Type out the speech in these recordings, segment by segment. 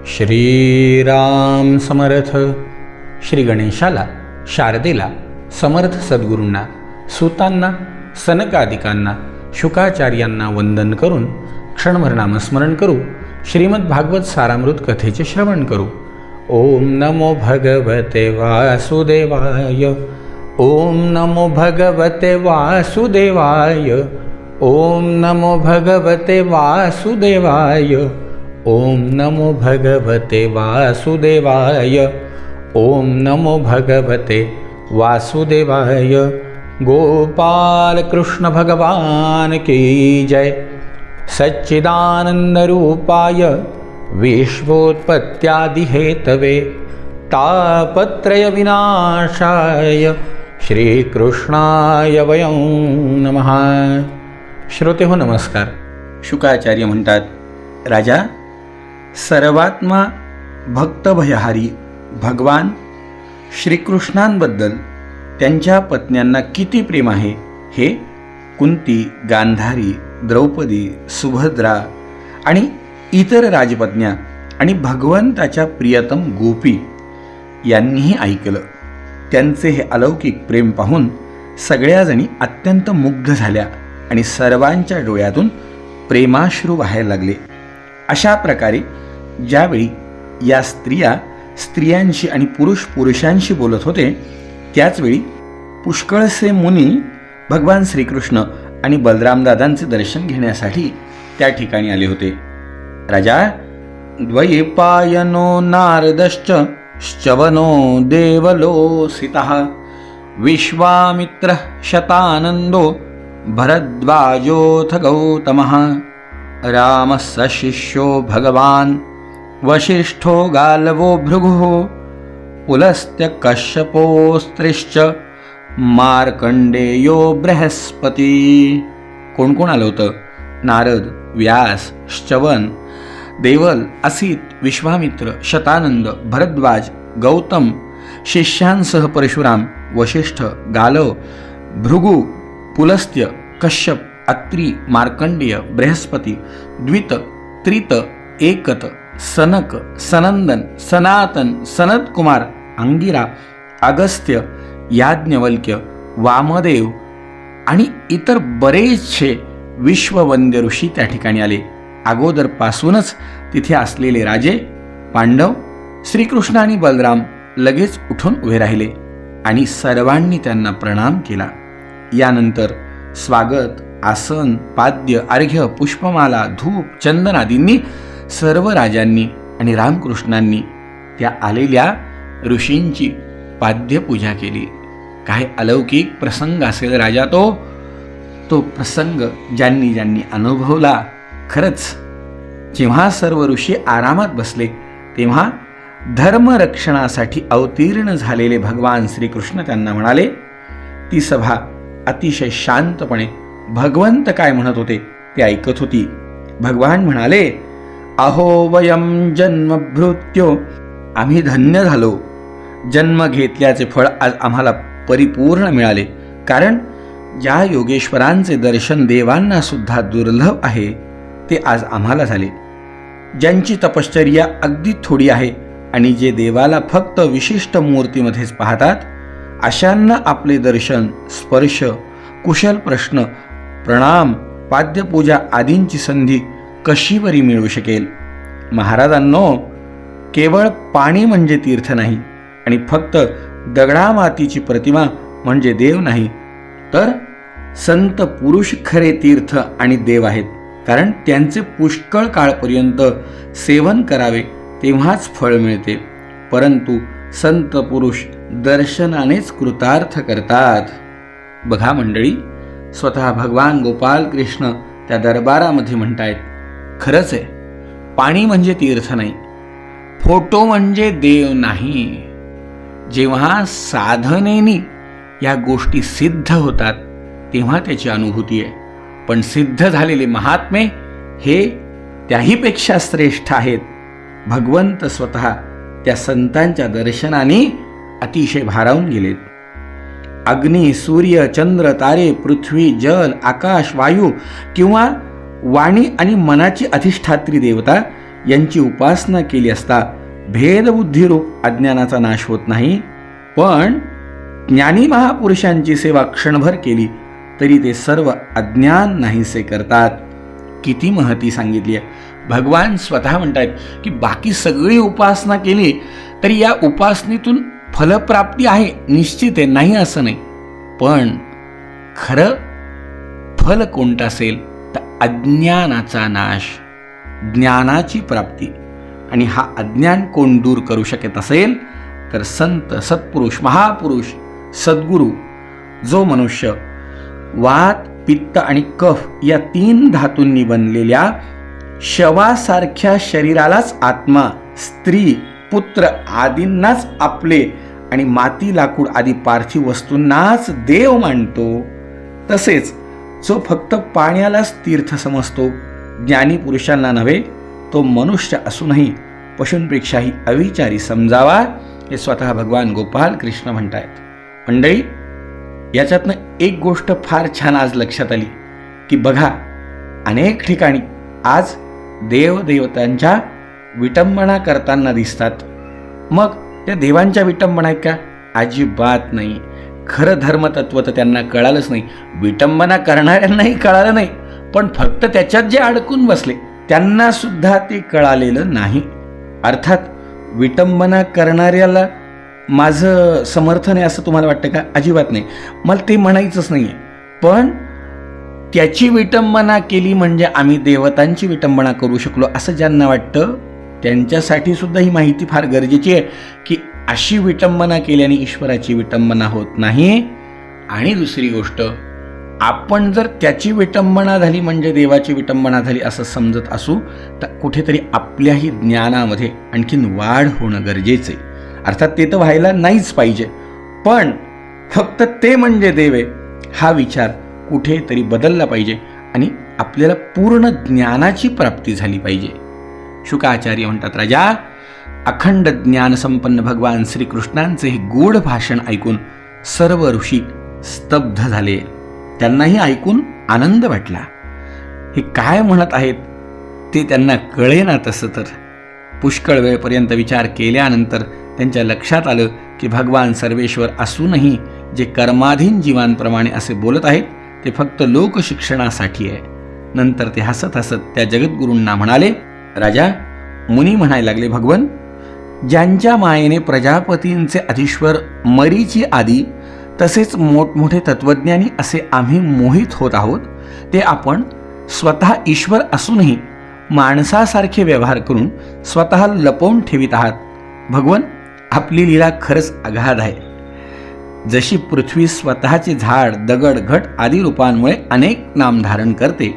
श्रीराम समर्थ. श्री गणेशाला, शारदेला, समर्थ सद्गुरूंना, सूतांना, सनकादिकांना, शुकाचार्यांना वंदन करून क्षणभर नामस्मरण करू. श्रीमद भागवत सारामृत कथेचे श्रवण करू. ओम नमो भगवते वासुदेवाय. ओम नमो भगवते वासुदेवाय. ओम नमो भगवते वासुदेवाय. ओम नमो भगवते वासुदेवाय. ओम नमो भगवते वासुदेवाय. गोपाल कृष्ण भगवान की जय. सच्चिदानंद रूपाय विश्वोत्पत्त्यादि हेतवे तापत्रय विनाशाय श्रीकृष्णाय वयं नमः. श्रोते हो नमस्कार. शुकाचार्य म्हणतात, राजा, सर्वात्मा भक्तभयहारी भगवान श्रीकृष्णांबद्दल त्यांच्या पत्न्यांना किती प्रेम आहे हे कुंती, गांधारी, द्रौपदी, सुभद्रा आणि इतर राजपत्न्या आणि भगवंताच्या प्रियतम गोपी यांनीही ऐकलं. त्यांचे हे अलौकिक प्रेम पाहून सगळ्याजणी अत्यंत मुग्ध झाल्या आणि सर्वांच्या डोळ्यातून प्रेमाश्रू वाहायला लागले. अशा प्रकारे ज्यावेळी या स्त्रियांशी आणि पुरुषांशी बोलत होते, त्याचवेळी पुष्कळसे मुनी भगवान श्रीकृष्ण आणि बलरामदादांचे दर्शन घेण्यासाठी त्या ठिकाणी आले होते. राजा, द्वैपायनो नारदश्च श्चवनो देवलोसितः विश्वामित्रः शतानंदो भरद्वाजोऽथ गौतमः रामस्य शिष्यो भगवान् वसिष्ठो गालवो भृगुः पुलस्त्य कश्यपोस्त्रिश्च मार्कंडेयो बृहस्पती. कोण कोण आलं होतं? नारद, व्यास, श्चवन, देवल, असित, विश्वामित्र, शतानंद, भरद्वाज, गौतम, शिष्यांसह परशुराम, वसिष्ठ, गालव, भृगु, पुलस्त्य, कश्यप, अत्री, मार्कंडेय, बृहस्पती, द्वित, त्रित, एकत, सनक, सनंदन, सनातन, सनत कुमार, अंगिरा, अगस्त्य, याज्ञवल्क्य, वामदेव आणि इतर बरेचसे विश्ववंद्य ऋषी त्या ठिकाणी आले. अगोदरपासूनच तिथे असलेले राजे, पांडव, श्रीकृष्ण आणि बलराम लगेच उठून उभे राहिले आणि सर्वांनी त्यांना प्रणाम केला. यानंतर स्वागत, आसन, पाद्य, अर्घ्य, पुष्पमाला, धूप, चंदन आदींनी सर्व राजांनी आणि रामकृष्णांनी त्या आलेल्या ऋषींची पाद्यपूजा केली. काय अलौकिक प्रसंग असेल राजा तो प्रसंग ज्यांनी ज्यांनी अनुभवला. खरंच जेव्हा सर्व ऋषी आरामात बसले, तेव्हा धर्मरक्षणासाठी अवतीर्ण झालेले भगवान श्रीकृष्ण त्यांना म्हणाले. ती सभा अतिशय शांतपणे भगवंत काय म्हणत होते ते ऐकत होती. भगवान म्हणाले, अहो वयम जन्मभृत्यो, आम्ही धन्य झालो. जन्म घेतल्याचे फळ आज आम्हाला परिपूर्ण मिळाले. कारण ज्या योगेश्वरांचे दर्शन देवांना सुद्धा दुर्लभ आहे ते आज आम्हाला झाले. ज्यांची तपश्चर्या अगदी थोडी आहे आणि जे देवाला फक्त विशिष्ट मूर्तीमध्येच पाहतात, अशांना आपले दर्शन, स्पर्श, कुशल प्रश्न, प्रणाम, पाद्यपूजा आदींची संधी कशीवरी मिळू शकेल. महाराजांनो, केवळ पाणी म्हणजे तीर्थ नाही आणि फक्त दगडामातीची प्रतिमा म्हणजे देव नाही, तर संत पुरुष खरे तीर्थ आणि देव आहेत. कारण त्यांचे पुष्कळ काळपर्यंत सेवन करावे तेव्हाच फळ मिळते. परंतु संत पुरुष दर्शनानेच कृतार्थ करतात. बघा मंडळी, स्वतः भगवान गोपाल कृष्ण त्या दरबारामध्ये म्हणतायत, खरंच आहे, पाणी म्हणजे तीर्थ नाही, फोटो म्हणजे देव नाही. जेव्हा साधनेने या गोष्टी सिद्ध होतात तेव्हा त्याची अनुभूती आहे. पण सिद्ध झालेले महात्मे हे त्याहीपेक्षा श्रेष्ठ आहेत. भगवंत स्वतः त्या संतांच्या दर्शनाने अतिशय भारावून गेलेत. अग्नी, सूर्य, चंद्र, तारे, पृथ्वी, जल, आकाश, वायू किंवा वाणी आणि मनाची अधिष्ठात्री देवता यांची उपासना केली असता भेदबुद्धीरूप अज्ञानाचा नाश होत नाही, पण ज्ञानी महापुरुषांची सेवा क्षणभर केली तरी ते सर्व अज्ञान नाहीसे करतात. किती महती सांगितली आहे. भगवान स्वतः म्हणतात की बाकी सगळी उपासना केली तरी या उपासनेतून फलप्राप्ती आहे, निश्चित आहे, नाही असं नाही, पण खरं फल कोणतं असेल तर अज्ञानाचा नाश, ज्ञानाची प्राप्ती. आणि हा अज्ञान कोण दूर करू शकत असेल तर संत, सत्पुरुष, महापुरुष, सद्गुरू. जो मनुष्य वात, पित्त आणि कफ या 3 धातूंनी बनलेल्या शवासारख्या शरीरालाच आत्मा, स्त्री, पुत्र आदींनाच आपले आणि माती, लाकूड आदी पार्थिव वस्तूंनाच देव मानतो, तसेच जो फक्त पाण्यालाच तीर्थ समजतो, ज्ञानी पुरुषांना नव्हे, तो मनुष्य असूनही पशूंपेक्षाही अविचारी समजावा, हे स्वतः भगवान गोपाल कृष्ण म्हणतायत. मंडळी, याच्यातनं एक गोष्ट फार छान आज लक्षात आली की बघा, अनेक ठिकाणी आज देवदेवतांच्या विटंबना करताना दिसतात. मग त्या देवांच्या विटंबना आहेत का? अजिबात नाही. खरं धर्मतत्व तर त्यांना कळालंच नाही. विटंबना करणाऱ्यांनाही कळालं नाही, पण फक्त त्याच्यात जे अडकून बसले त्यांना सुद्धा ते कळालेलं नाही. अर्थात विटंबना करणाऱ्याला माझं समर्थन आहे असं तुम्हाला वाटतं का? अजिबात नाही. मला ते म्हणायचंच नाही आहे. पण त्याची विटंबना केली म्हणजे आम्ही देवतांची विटंबना करू शकलो असं ज्यांना वाटतं त्यांच्यासाठी सुद्धा ही माहिती फार गरजेची आहे की अशी विटंबना केल्याने ईश्वराची विटंबना होत नाही. आणि दुसरी गोष्ट, आपण जर त्याची विटंबना झाली म्हणजे देवाची विटंबना झाली असं समजत असू तर कुठेतरी आपल्याही ज्ञानामध्ये आणखीन वाढ होणं गरजेचं आहे. अर्थात ते तर व्हायला नाहीच पाहिजे, पण फक्त ते म्हणजे देव आहे हा विचार कुठेतरी बदलला पाहिजे आणि आपल्याला पूर्ण ज्ञानाची प्राप्ती झाली पाहिजे. शुकाचार्य म्हणतात, राजा, अखंड ज्ञानसंपन्न भगवान श्रीकृष्णांचे हे गूढ भाषण ऐकून सर्व ऋषी स्तब्ध झाले. त्यांनाही ऐकून आनंद वाटला. हे काय म्हणत आहेत ते त्यांना कळेना. तसं तर पुष्कळ वेळपर्यंत विचार केल्यानंतर त्यांच्या लक्षात आलं की भगवान सर्वेश्वर असूनही जे कर्माधीन जीवांप्रमाणे असे बोलत आहेत ते फक्त लोकशिक्षणासाठी आहे. नंतर ते हसत हसत त्या जगद्गुरूंना म्हणाले, राजा, मुनी म्हणायला लागले, भगवन, ज्यांच्या मायेने प्रजापतींचे अधीश्वर मरीची आदी तसेच मोठमोठे तत्वज्ञानी असे आम्ही मोहित होत आहोत, ते आपण स्वतः ईश्वर असूनही माणसासारखे व्यवहार करून स्वतः लपवून ठेवित आहात. भगवन, आपली लीला खरंच अगाध आहे. जशी पृथ्वी स्वतःचे झाड, दगड, घट आदी रूपांमुळे अनेक नाम धारण करते,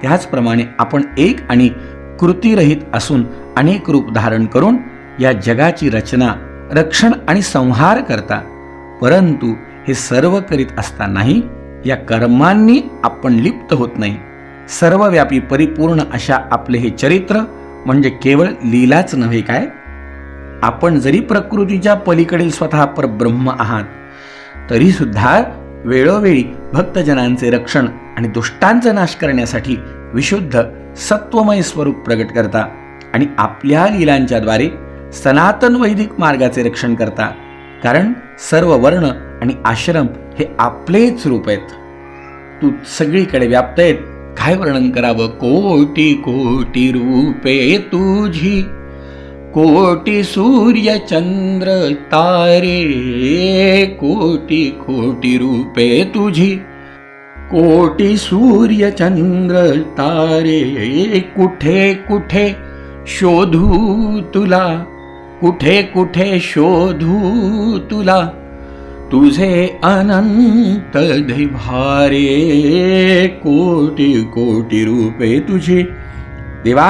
त्याचप्रमाणे आपण एक आणि कृतीरहित असून अनेक रूप धारण करून या जगाची रचना, रक्षण आणि संहार करता. परंतु हे सर्व करीत असतानाही या कर्मांनी आपण लिप्त होत नाही. सर्वव्यापी परिपूर्ण अशा आपले हे चरित्र म्हणजे केवळ लीलाच नव्हे काय? आपण जरी प्रकृतीच्या पलीकडील स्वतः परब्रह्म आहात तरी सुद्धा वेळोवेळी भक्तजनांचे रक्षण आणि दुष्टांचा नाश करण्यासाठी विशुद्ध सत्वमय स्वरूप प्रगट करता आणि आपल्या लीलांच्या द्वारे सनातन वैदिक मार्गाचे रक्षण करता. कारण सर्व वर्ण आणि आश्रम हे आपलेच रूप आहेत. तू सगळीकडे व्याप्त आहेत. काय वर्णन करावं? कोटी कोटी रूपे तुझी, कोटी सूर्य चंद्र तारे, कोटी कोटी रूपे तुझी, कोटी सूर्य चंद्र तारे, कुठे कुठे शोधू तुला, कुठे कुठे शोधू तुला, तुझे अनंत दैभारे, कोटी कोटी रूपे तुझी. देवा,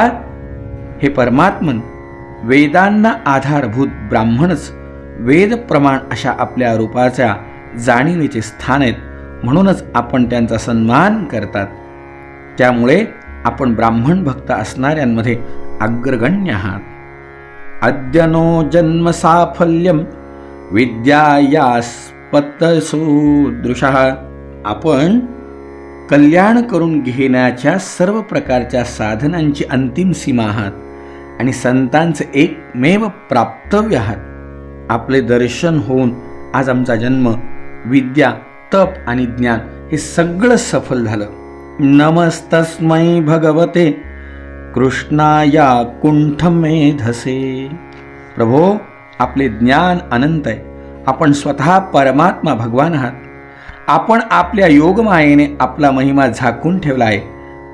हे परमात्मन, वेदांना आधारभूत ब्राह्मणच वेद प्रमाण अशा आपल्या रूपाच्या जाणीवेचे स्थान आहेत, म्हणूनच आपण त्यांचा सन्मान करतात. त्यामुळे आपण ब्राह्मण भक्त असणाऱ्यांमध्ये अग्रगण्य आहात. अद्यनो जन्म साफल्यम विद्यायास्पतसुदृशः. आपण कल्याण करून घेण्याच्या सर्व प्रकारच्या साधनांची अंतिम सीमा आहात. आणि संतांचे एकमेव प्राप्तव्य आहात. आपले दर्शन होऊन आज आमचा जन्म, विद्या, तप आणि ज्ञान हे सगळं सफल झालं. नमस्तस्मै भगवते कृष्णाया कुंठमेधसे. प्रभो, आपले ज्ञान अनंत आहे. आपण स्वतः परमात्मा भगवान आहात. आपण आपल्या योगमायेने आपला महिमा झाकून ठेवला आहे.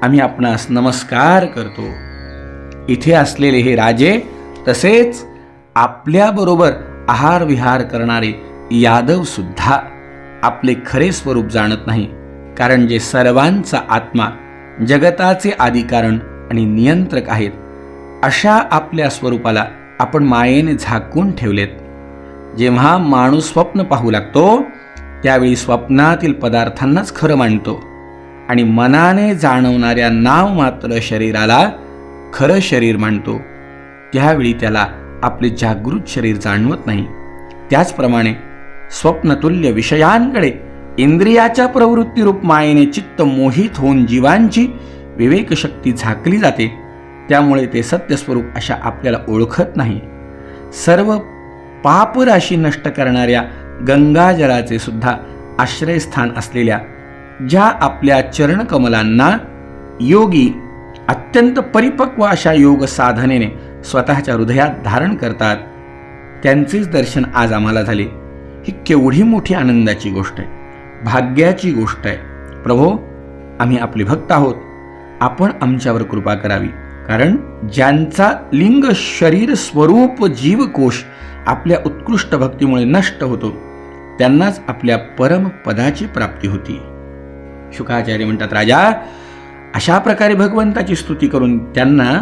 आम्ही आपणास नमस्कार करतो. इथे असलेले हे राजे, तसेच आपल्याबरोबर आहार विहार करणारे यादव सुद्धा आपले खरे स्वरूप जाणत नाही. कारण जे सर्वांचा आत्मा, जगताचे आदिकारण आणि नियंत्रक आहेत, अशा आपल्या स्वरूपाला आपण मायेने झाकून ठेवलेत. जेव्हा माणूस स्वप्न पाहू लागतो त्यावेळी स्वप्नातील पदार्थांनाच खरं मानतो आणि मनाने जाणवणाऱ्या नाममात्र शरीराला खरं शरीर मानतो. त्यावेळी त्याला आपले जागृत शरीर जाणवत नाही. त्याचप्रमाणे स्वप्नतुल्य विषयांकडे इंद्रियाच्या प्रवृत्तीरूप मायेने चित्त मोहित होऊन जीवांची विवेकशक्ती झाकली जाते. त्यामुळे ते सत्यस्वरूप अशा आपल्याला ओळखत नाही. सर्व पापराशी नष्ट करणाऱ्या गंगाजलाचे सुद्धा आश्रयस्थान असलेल्या ज्या आपल्या चरणकमलांना योगी अत्यंत परिपक्व अशा योग साधनेने स्वतःच्या हृदयात धारण करतात, त्यांचेच दर्शन आज आम्हाला झाले. ही केवढी मोठी आनंदाची गोष्ट आहे, भाग्याची गोष्ट आहे. प्रभो, आम्ही आपले भक्त आहोत. आपण आमच्यावर कृपा करावी. कारण ज्यांचा लिंग शरीर स्वरूप जीवकोश आपल्या उत्कृष्ट भक्तीमुळे नष्ट होतो, त्यांनाच आपल्या परमपदाची प्राप्ती होती. शुकाचार्य म्हणतात, राजा, अशा प्रकारे भगवंताची स्तुती करून त्यांना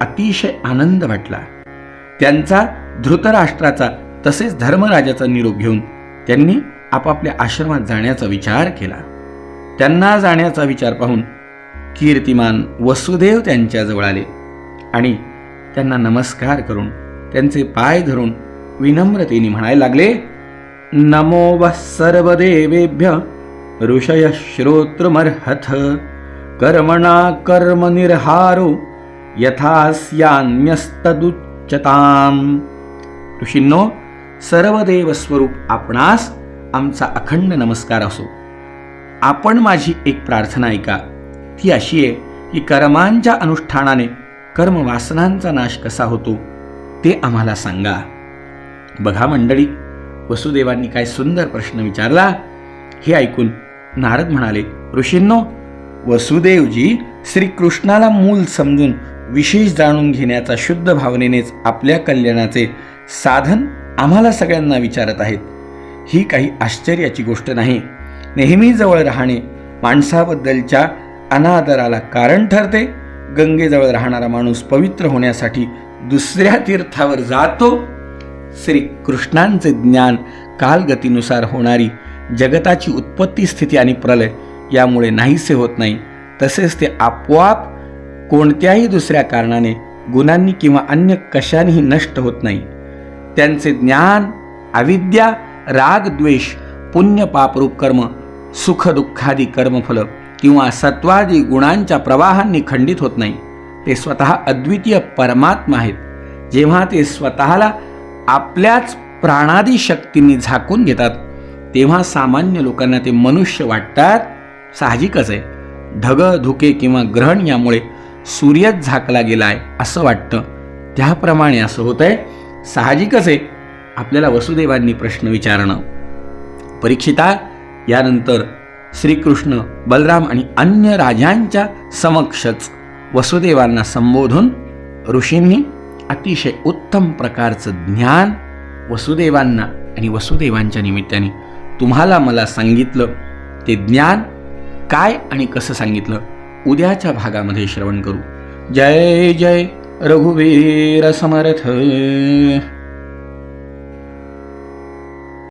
अतिशय आनंद वाटला. त्यांचा धृतराष्ट्राचा तसेच धर्मराजाचा निरोप घेऊन त्यांनी आपापल्या आश्रमात जाण्याचा विचार केला. त्यांना जाण्याचा विचार पाहून कीर्तिमान वसुदेव त्यांच्याजवळ आले आणि त्यांना नमस्कार करून त्यांचे पाय धरून विनम्रतेने म्हणायला लागले, नमो वः सर्वदेवेभ्य ऋषय श्रोत्रमर्हथ कर्मणा कर्म निर्हारो यथास्यान्यस्तदुच्यताम. ऋषींनो, सर्वदेव स्वरूप आपणास आमचा अखंड नमस्कार असो. आपण माझी एक प्रार्थना ऐका. ती अशी आहे की कर्मांच्या अनुष्ठानाने कर्मवासनांचा नाश कसा होतो ते आम्हाला सांगा. बघा मंडळी, वसुदेवांनी काय सुंदर प्रश्न विचारला. हे ऐकून नारद म्हणाले, ऋषींनो, वसुदेवजी श्रीकृष्णाला मूल समजून विशेष जाणून घेण्याचा शुद्ध भावनेनेच आपल्या कल्याणाचे साधन आम्हाला सगळ्यांना विचारत आहेत. ही काही आश्चर्याची गोष्ट नाही. नेहमी जवळ राहणे माणसाबद्दलच्या अनादराला कारण ठरते. गंगेजवळ राहणारा माणूस पवित्र होण्यासाठी दुसऱ्या तीर्थावर जातो. श्रीकृष्णांचे ज्ञान कालगतीनुसार होणारी जगताची उत्पत्ती, स्थिती आणि प्रलय यामुळे नाहीसे होत नाही. तसेच ते आपोआप कोणत्याही दुसऱ्या कारणाने, गुणांनी किंवा अन्य कशानेही नष्ट होत नाही. त्यांचे ज्ञान अविद्या, राग, द्वेष, पुण्य पापरूप कर्म, सुख दुःखादी कर्मफल किंवा सत्वादी गुणांच्या प्रवाहांनी खंडित होत नाही. ते स्वतः अद्वितीय परमात्मा आहेत. जेव्हा ते स्वतःला आपल्याच प्राणादी शक्तींनी झाकून घेतात तेव्हा सामान्य लोकांना ते मनुष्य वाटतात. साहजिकच आहे. ढग, धुके किंवा ग्रहण यामुळे सूर्यच झाकला गेलाय असं वाटतं. त्याप्रमाणे असं होतंय. साहजिकच आहे आपल्याला वसुदेवांनी प्रश्न विचारणं. परीक्षिता, यानंतर श्रीकृष्ण, बलराम आणि अन्य राजांच्या समक्षच वसुदेवांना संबोधून ऋषींनी अतिशय उत्तम प्रकारचं ज्ञान वसुदेवांना आणि वसुदेवांच्या निमित्ताने तुम्हाला मला सांगितलं. ते ज्ञान काय आणि कसं सांगितलं उद्याच्या भागामध्ये श्रवण करू. जय जय रघुवीर समर्थ.